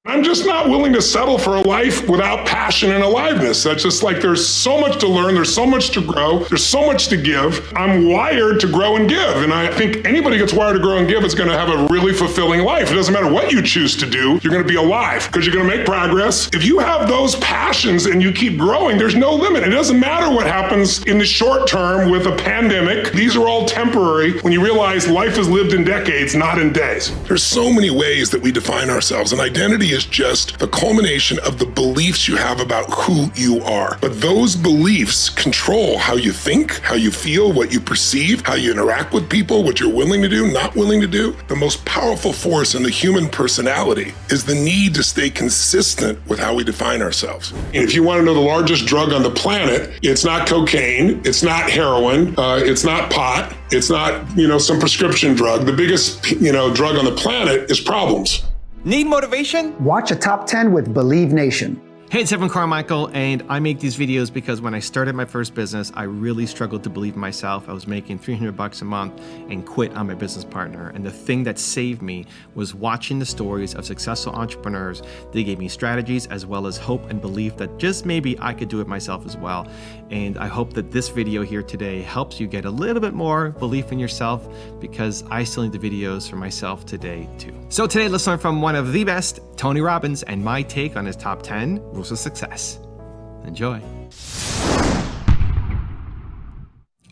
I'm just not willing to settle for a life without passion and aliveness. That's just like there's so much to learn, there's so much to grow, there's so much to give. I'm wired to grow and give. And I think anybody gets wired to grow and give is going to have a really fulfilling life. It doesn't matter what you choose to do, you're going to be alive because you're going to make progress. If you have those passions and you keep growing, there's no limit. It doesn't matter what happens in the short term with a pandemic. These are all temporary when you realize life is lived in decades, not in days. There's so many ways that we define ourselves, and identity is just the culmination of the beliefs you have about who you are. But those beliefs control how you think, how you feel, what you perceive, how you interact with people, what you're willing to do, not willing to do. The most powerful force in the human personality is the need to stay consistent with how we define ourselves. And if you want to know the largest drug on the planet, it's not cocaine, it's not heroin, it's not pot, it's not, some prescription drug. The biggest, drug on the planet is problems. Need motivation? Watch a top 10 with Believe Nation. Hey, it's Evan Carmichael, and I make these videos because when I started my first business, I really struggled to believe in myself. I was making $300 a month and quit on my business partner. And the thing that saved me was watching the stories of successful entrepreneurs. They gave me strategies as well as hope and belief that just maybe I could do it myself as well. And I hope that this video here today helps you get a little bit more belief in yourself, because I still need the videos for myself today too. So today, let's learn from one of the best, Tony Robbins, and my take on his top 10 rules of success. Enjoy.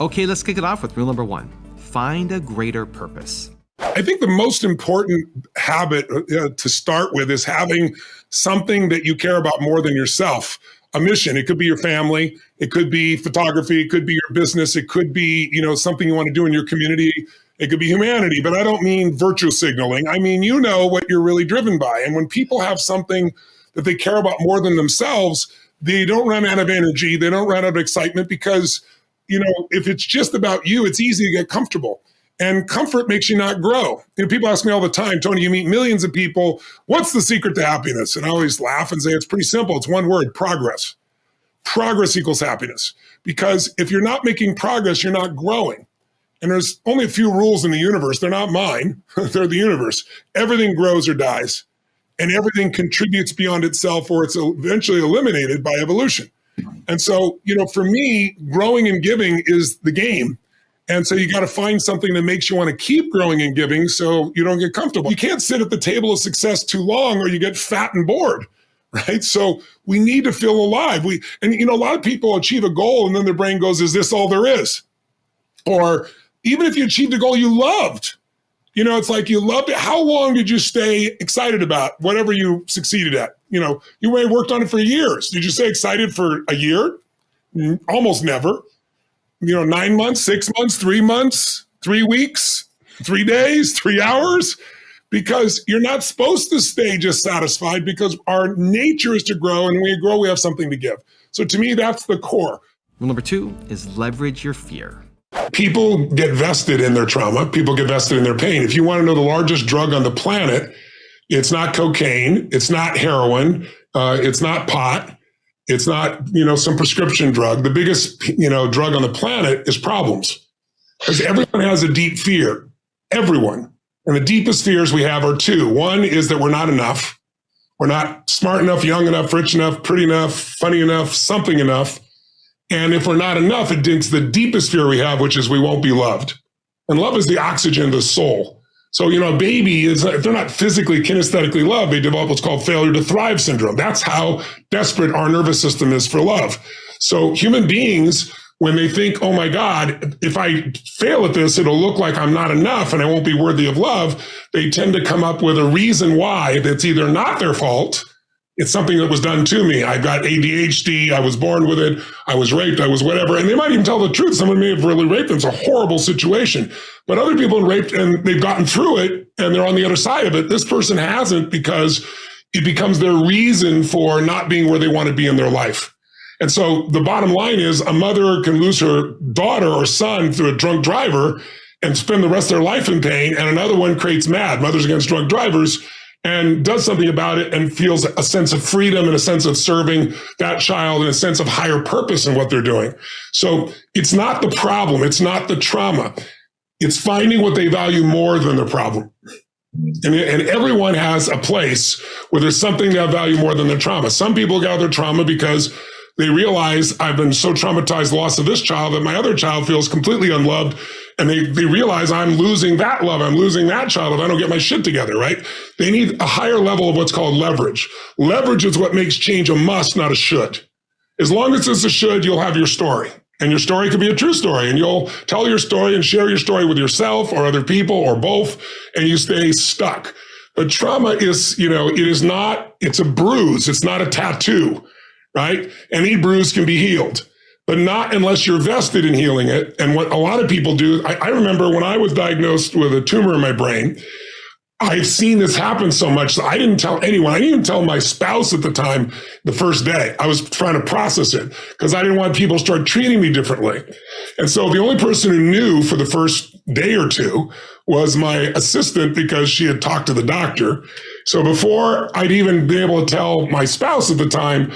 Okay, let's kick it off with rule number 1. Find a greater purpose. I think the most important habit to start with is having something that you care about more than yourself. A mission. It could be your family. It could be photography. It could be your business. It could be, something you want to do in your community. It could be humanity, but I don't mean virtue signaling. I mean, what you're really driven by. And when people have something that they care about more than themselves, they don't run out of energy. They don't run out of excitement because, if it's just about you, it's easy to get comfortable. And comfort makes you not grow. People ask me all the time, Tony, you meet millions of people. What's the secret to happiness? And I always laugh and say, it's pretty simple. It's one word, progress. Progress equals happiness. Because if you're not making progress, you're not growing. And there's only a few rules in the universe. They're not mine. They're the universe. Everything grows or dies. And everything contributes beyond itself or it's eventually eliminated by evolution. And so, for me, growing and giving is the game. And so you got to find something that makes you want to keep growing and giving so you don't get comfortable. You can't sit at the table of success too long or you get fat and bored, right? So we need to feel alive. A lot of people achieve a goal and then their brain goes, is this all there is? Or even if you achieved a goal you loved, it's like you loved it. How long did you stay excited about whatever you succeeded at? You may have worked on it for years. Did you stay excited for a year? Almost never. 9 months, 6 months, 3 months, 3 weeks, 3 days, 3 hours, because you're not supposed to stay just satisfied because our nature is to grow, and when we grow, we have something to give. So to me, that's the core. Rule number 2 is leverage your fear. People get vested in their trauma. People get vested in their pain. If you want to know the largest drug on the planet, it's not cocaine. It's not heroin. It's not pot. It's not, some prescription drug. The biggest, drug on the planet is problems. Because everyone has a deep fear. Everyone. And the deepest fears we have are 2. One is that we're not enough. We're not smart enough, young enough, rich enough, pretty enough, funny enough, something enough. And if we're not enough, it's the deepest fear we have, which is we won't be loved. And love is the oxygen of the soul. So, a baby if they're not physically, kinesthetically loved, they develop what's called failure to thrive syndrome. That's how desperate our nervous system is for love. So human beings, when they think, oh my God, if I fail at this, it'll look like I'm not enough and I won't be worthy of love, they tend to come up with a reason why that's either not their fault. It's something that was done to me. I've got ADHD. I was born with it. I was raped. I was whatever. And they might even tell the truth. Someone may have really raped them. It's a horrible situation. But other people have raped and they've gotten through it and they're on the other side of it. This person hasn't because it becomes their reason for not being where they want to be in their life. And so the bottom line is a mother can lose her daughter or son through a drunk driver and spend the rest of their life in pain. And another one creates MAD, Mothers Against Drunk Drivers, and does something about it and feels a sense of freedom and a sense of serving that child and a sense of higher purpose in what they're doing. So it's not the problem. It's not the trauma. It's finding what they value more than the problem. And everyone has a place where there's something they value more than their trauma. Some people get out their trauma because they realize I've been so traumatized, the loss of this child, that my other child feels completely unloved. And they realize I'm losing that love. I'm losing that child if I don't get my shit together, right? They need a higher level of what's called leverage. Leverage is what makes change a must, not a should. As long as it's a should, you'll have your story. And your story could be a true story. And you'll tell your story and share your story with yourself or other people or both. And you stay stuck. But trauma is, it's a bruise. It's not a tattoo, right? Any bruise can be healed. But not unless you're vested in healing it. And what a lot of people do, I remember when I was diagnosed with a tumor in my brain, I've seen this happen so much that I didn't tell anyone. I didn't even tell my spouse at the time the first day. I was trying to process it because I didn't want people to start treating me differently. And so the only person who knew for the first day or two was my assistant because she had talked to the doctor. So before I'd even been able to tell my spouse at the time,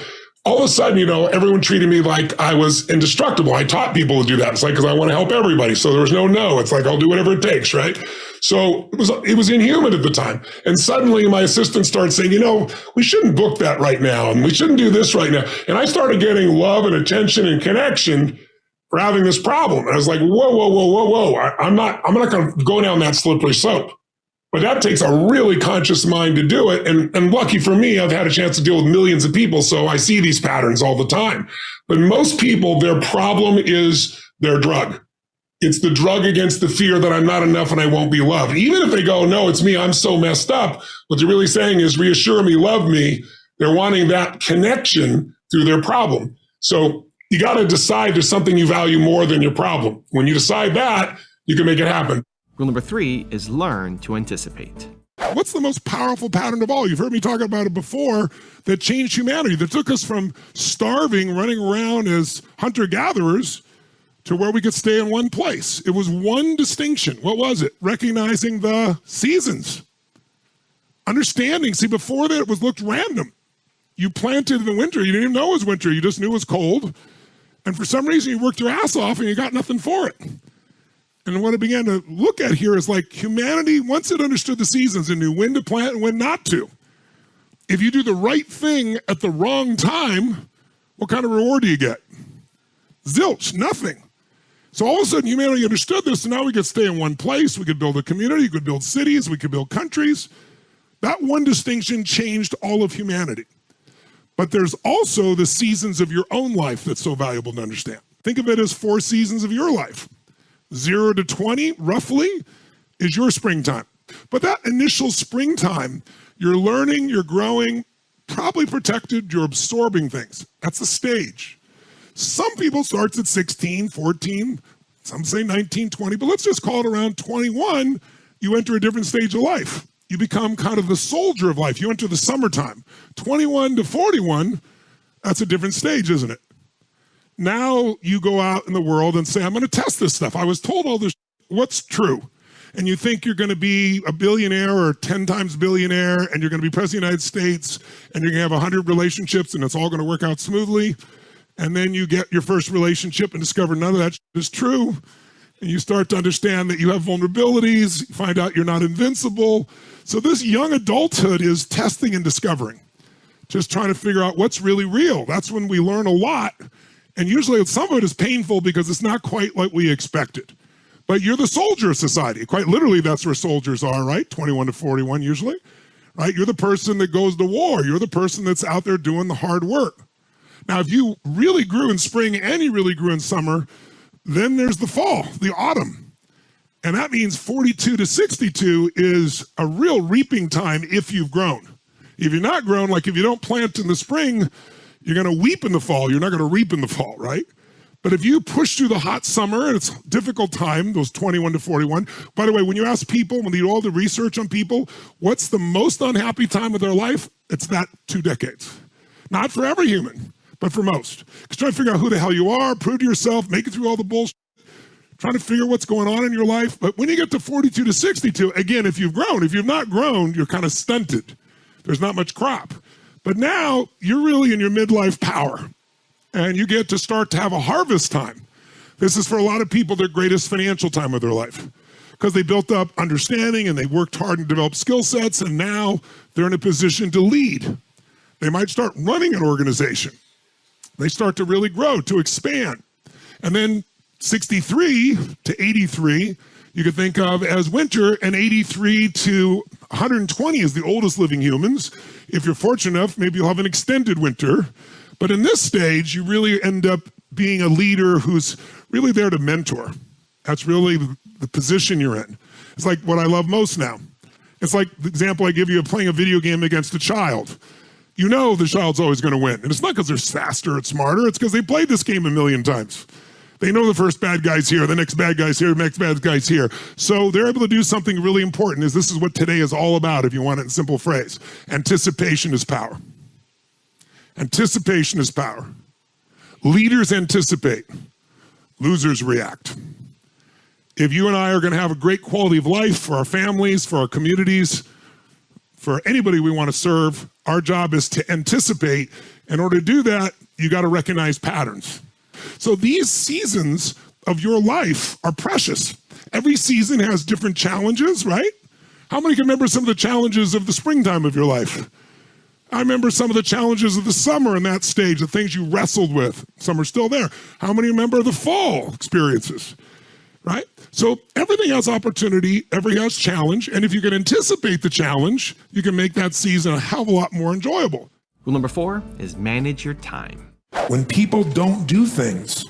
all of a sudden, everyone treated me like I was indestructible. I taught people to do that. It's like, because I want to help everybody. So there was no. It's like, I'll do whatever it takes, right? So it was inhuman at the time. And suddenly my assistant started saying, we shouldn't book that right now. And we shouldn't do this right now. And I started getting love and attention and connection for having this problem. And I was like, whoa. I'm not going to go down that slippery slope. But that takes a really conscious mind to do it. And lucky for me, I've had a chance to deal with millions of people, so I see these patterns all the time. But most people, their problem is their drug. It's the drug against the fear that I'm not enough and I won't be loved. Even if they go, no, it's me, I'm so messed up. What they're really saying is reassure me, love me. They're wanting that connection through their problem. So you got to decide there's something you value more than your problem. When you decide that, you can make it happen. Rule number 3 is learn to anticipate. What's the most powerful pattern of all? You've heard me talk about it before, that changed humanity, that took us from starving, running around as hunter-gatherers, to where we could stay in one place. It was one distinction. What was it? Recognizing the seasons. Understanding. See, before that, it was looked random. You planted in the winter. You didn't even know it was winter. You just knew it was cold. And for some reason, you worked your ass off and you got nothing for it. And what I began to look at here is like humanity, once it understood the seasons and knew when to plant and when not to. If you do the right thing at the wrong time, what kind of reward do you get? Zilch, nothing. So all of a sudden humanity understood this, and now we could stay in one place, we could build a community, we could build cities, we could build countries. That one distinction changed all of humanity. But there's also the seasons of your own life that's so valuable to understand. Think of it as 4 seasons of your life. 0 to 20, roughly, is your springtime. But that initial springtime, you're learning, you're growing, probably protected, you're absorbing things. That's the stage. Some people starts at 16, 14, some say 19, 20, but let's just call it around 21, you enter a different stage of life. You become kind of the soldier of life. You enter the summertime. 21 to 41, that's a different stage, isn't it? Now you go out in the world and say, I'm going to test this stuff. I was told all this, what's true? And you think you're going to be a billionaire or 10 times billionaire, and you're going to be president of the United States, and you're going to have 100 relationships, and it's all going to work out smoothly. And then you get your first relationship and discover none of that is true. And you start to understand that you have vulnerabilities, you find out you're not invincible. So this young adulthood is testing and discovering, just trying to figure out what's really real. That's when we learn a lot. And usually some of it is painful because it's not quite like we expected. But you're the soldier of society. Quite literally, that's where soldiers are, right? 21 to 41 usually, right? You're the person that goes to war. You're the person that's out there doing the hard work. Now, if you really grew in spring and you really grew in summer, then there's the fall, the autumn. And that means 42 to 62 is a real reaping time if you've grown. If you're not grown, like if you don't plant in the spring, you're going to weep in the fall. You're not going to reap in the fall, right? But if you push through the hot summer, and it's a difficult time, those 21 to 41. By the way, when you ask people, when you do all the research on people, what's the most unhappy time of their life? It's that 2 decades. Not for every human, but for most. Because trying to figure out who the hell you are, prove to yourself, make it through all the bullshit, trying to figure what's going on in your life. But when you get to 42 to 62, again, if you've grown, if you've not grown, you're kind of stunted. There's not much crop. But now you're really in your midlife power, and you get to start to have a harvest time. This is for a lot of people their greatest financial time of their life, because they built up understanding and they worked hard and developed skill sets, and now they're in a position to lead. They might start running an organization. They start to really grow, to expand. And then 63 to 83, you could think of as winter, and 83 to 120 is the oldest living humans. If you're fortunate enough, maybe you'll have an extended winter. But in this stage, you really end up being a leader who's really there to mentor. That's really the position you're in. It's like what I love most now. It's like the example I give you of playing a video game against a child. You know the child's always going to win. And it's not because they're faster or smarter. It's because they played this game a million times. They know the first bad guy's here, the next bad guy's here, the next bad guy's here. So they're able to do something really important. This is what today is all about, if you want it in a simple phrase. Anticipation is power. Anticipation is power. Leaders anticipate. Losers react. If you and I are going to have a great quality of life for our families, for our communities, for anybody we want to serve, our job is to anticipate. In order to do that, you got to recognize patterns. So these seasons of your life are precious. Every season has different challenges, right? How many can remember some of the challenges of the springtime of your life? I remember some of the challenges of the summer in that stage, the things you wrestled with. Some are still there. How many remember the fall experiences, right? So everything has opportunity, everything has challenge, and if you can anticipate the challenge, you can make that season a hell of a lot more enjoyable. Rule number 4 is manage your time. When people don't do things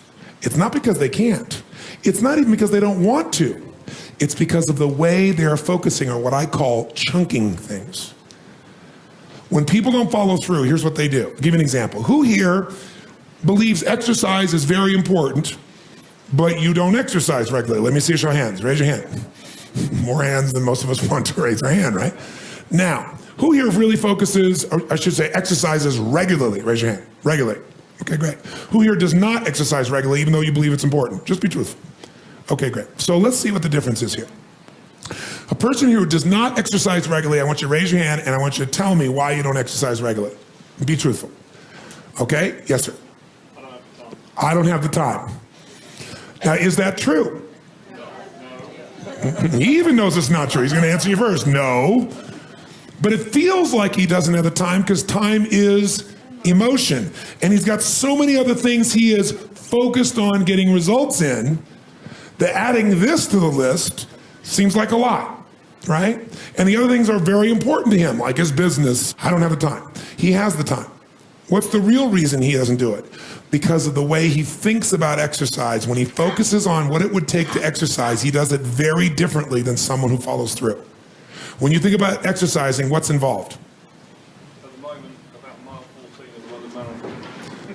It's not because they can't. It's not even because they don't want to. It's because of the way they're focusing on what I call chunking things. When people don't follow through, here's what they do. I'll give you an example. Who here believes exercise is very important, but you don't exercise regularly? Let me see a show of hands. Raise your hand. More hands than most of us want to raise our hand, right? Now, who here really focuses, or I should say exercises regularly? Raise your hand. Regularly. Okay, great. Who here does not exercise regularly even though you believe it's important? Just be truthful. Okay, great. So let's see what the difference is here. A person who does not exercise regularly, I want you to raise your hand and I want you to tell me why you don't exercise regularly. Be truthful. Okay? Yes, sir. I don't have the time. Now, is that true? He even knows it's not true. He's going to answer you first. No. But it feels like he doesn't have the time because time is emotion. And he's got so many other things he is focused on getting results in that adding this to the list seems like a lot, right? And the other things are very important to him, like his business. I don't have the time. He has the time. What's the real reason he doesn't do it? Because of the way he thinks about exercise. When he focuses on what it would take to exercise, he does it very differently than someone who follows through. When you think about exercising, what's involved? At the moment, about mile 14 of the London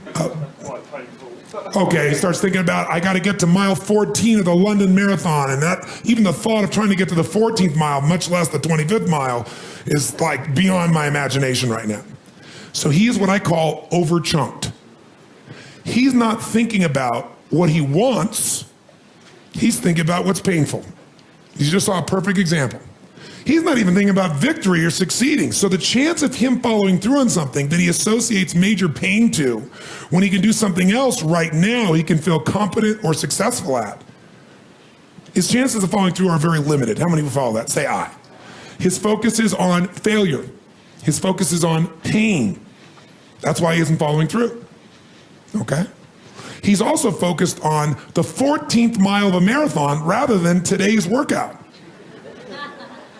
Marathon. Quite painful. Okay, he starts thinking about, I got to get to mile 14 of the London Marathon, and that even the thought of trying to get to the 14th mile, much less the 25th mile, is like beyond my imagination right now. So he is what I call over-chunked. He's not thinking about what he wants, he's thinking about what's painful. You just saw a perfect example. He's not even thinking about victory or succeeding. So the chance of him following through on something that he associates major pain to, when he can do something else right now he can feel competent or successful at, his chances of following through are very limited. How many will follow that? Say I. His focus is on failure. His focus is on pain. That's why he isn't following through. Okay? He's also focused on the 14th mile of a marathon rather than today's workout.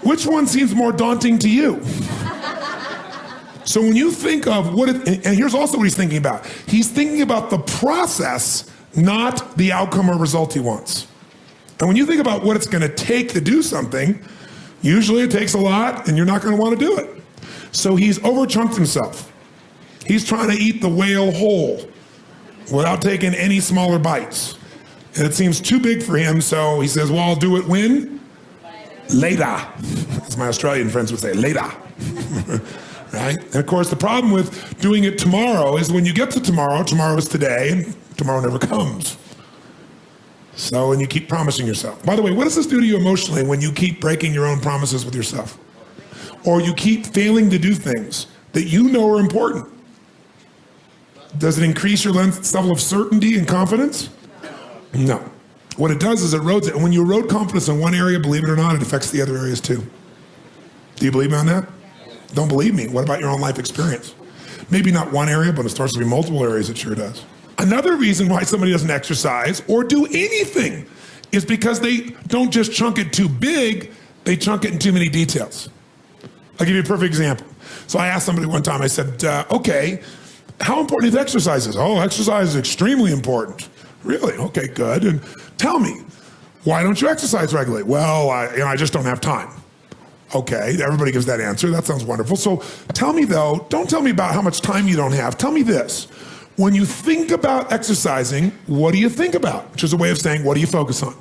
Which one seems more daunting to you? So when you think of what, and here's also what he's thinking about. He's thinking about the process, not the outcome or result he wants. And when you think about what it's going to take to do something, usually it takes a lot and you're not going to want to do it. So he's over-chunked himself. He's trying to eat the whale whole without taking any smaller bites. And it seems too big for him, so he says, well, I'll do it when? Later. As my Australian friends would say, later. Right? And of course, the problem with doing it tomorrow is when you get to tomorrow, tomorrow is today, and tomorrow never comes. So, and you keep promising yourself. By the way, what does this do to you emotionally when you keep breaking your own promises with yourself? Or you keep failing to do things that you know are important? Does it increase your level of certainty and confidence? No. What it does is it erodes it. And when you erode confidence in one area, believe it or not, it affects the other areas too. Do you believe me on that? Don't believe me. What about your own life experience? Maybe not one area, but it starts to be multiple areas, it sure does. Another reason why somebody doesn't exercise or do anything is because they don't just chunk it too big, they chunk it in too many details. I'll give you a perfect example. So I asked somebody one time, I said, okay, how important is exercise? Oh, exercise is extremely important. Really? Okay, good. And tell me, why don't you exercise regularly? Well, I just don't have time. Okay, everybody gives that answer. That sounds wonderful. So tell me though, don't tell me about how much time you don't have. Tell me this. When you think about exercising, what do you think about? Which is a way of saying, what do you focus on?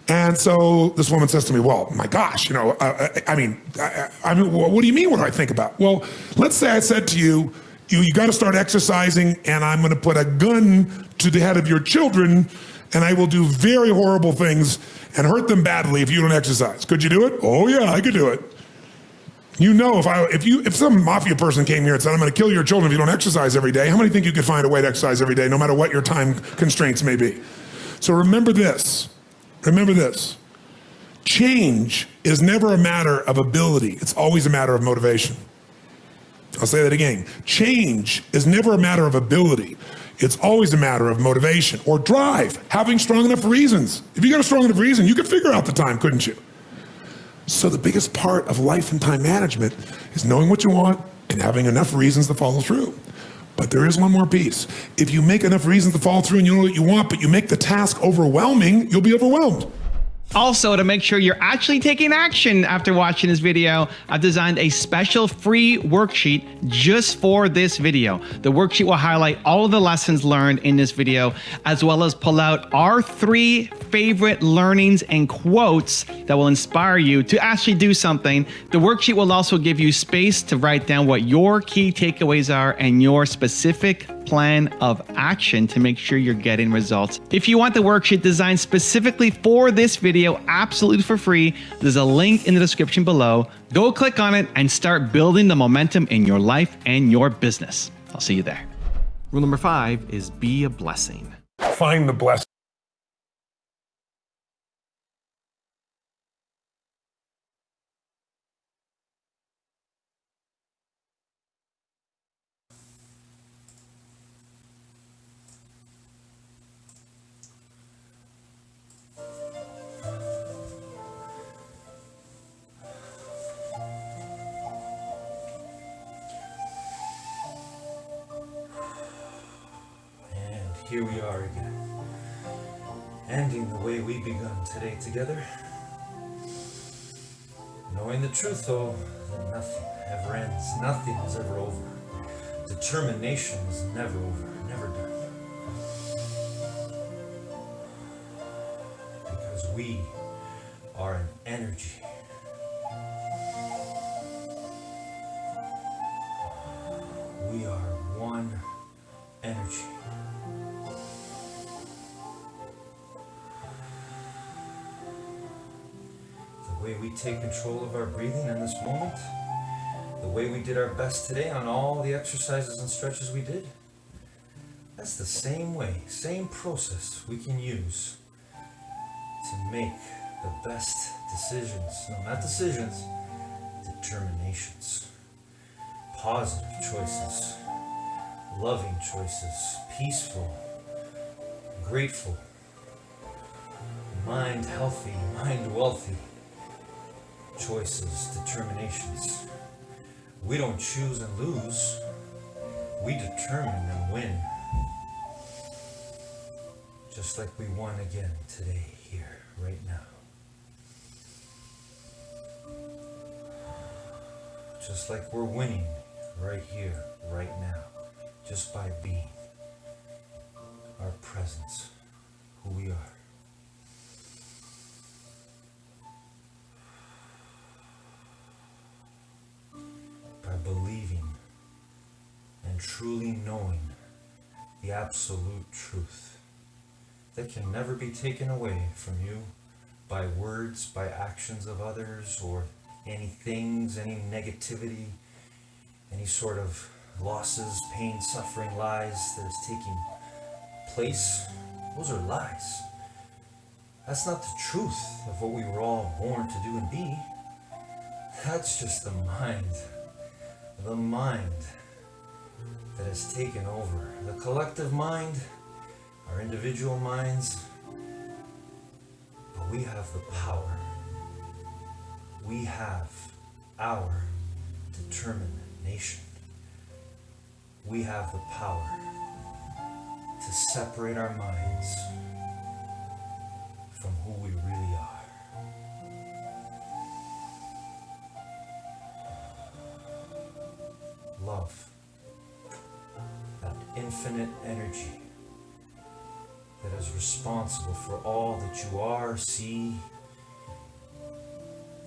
And so this woman says to me, well, my gosh, I mean, what do you mean, what do I think about? Well, let's say I said to you, you got to start exercising and I'm going to put a gun to the head of your children and I will do very horrible things and hurt them badly if you don't exercise. Could you do it? Oh yeah, I could do it. You know, if some mafia person came here and said, I'm going to kill your children if you don't exercise every day, how many think you could find a way to exercise every day, no matter what your time constraints may be? So remember this. Remember this. Change is never a matter of ability. It's always a matter of motivation. I'll say that again. Change is never a matter of ability. It's always a matter of motivation or drive, having strong enough reasons. If you got a strong enough reason, you could figure out the time, couldn't you? So the biggest part of life and time management is knowing what you want and having enough reasons to follow through. But there is one more piece. If you make enough reasons to follow through and you know what you want, but you make the task overwhelming, you'll be overwhelmed. Also, to make sure you're actually taking action after watching this video, I've designed a special free worksheet just for this video. The worksheet will highlight all of the lessons learned in this video, as well as pull out our 3 favorite learnings and quotes that will inspire you to actually do something. The worksheet will also give you space to write down what your key takeaways are and your specific plan of action to make sure you're getting results. If you want the worksheet designed specifically for this video, absolutely for free, there's a link in the description below. Go click on it and start building the momentum in your life and your business. I'll see you there. Rule number 5 is be a blessing. Find the blessing. Here we are again, ending the way we begun today together. Knowing the truth, though, that nothing ever ends, nothing is ever over. Determination is never over, never done. Because we are an energy. We are one energy. The way we take control of our breathing in this moment, the way we did our best today on all the exercises and stretches we did, that's the same way, same process we can use to make the best decisions. No, not decisions, determinations. Positive choices, loving choices, peaceful, grateful, mind healthy, mind wealthy. Choices, determinations. We don't choose and lose. We determine and win. Just like we won again today, here, right now. Just like we're winning right here, right now. Just by being our presence, who we are. By believing and truly knowing the absolute truth that can never be taken away from you by words, by actions of others, or any things, any negativity, any sort of losses, pain, suffering, lies that is taking place. Those are lies. That's not the truth of what we were all born to do and be. That's just the mind that has taken over. The collective mind, our individual minds, but we have the power. We have our determination. We have the power to separate our minds from who we really are. Love, that infinite energy that is responsible for all that you are, see,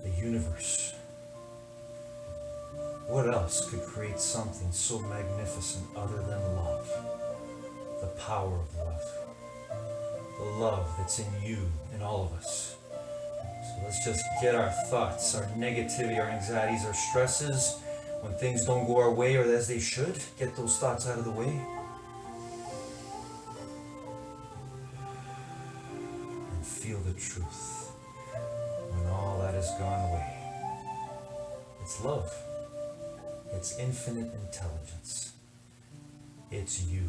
the universe. What else could create something so magnificent other than love? The power of love. The love that's in you, in all of us. So let's just get our thoughts, our negativity, our anxieties, our stresses, when things don't go our way or as they should, get those thoughts out of the way. And feel the truth when all that has gone away. It's love. It's infinite intelligence. It's you.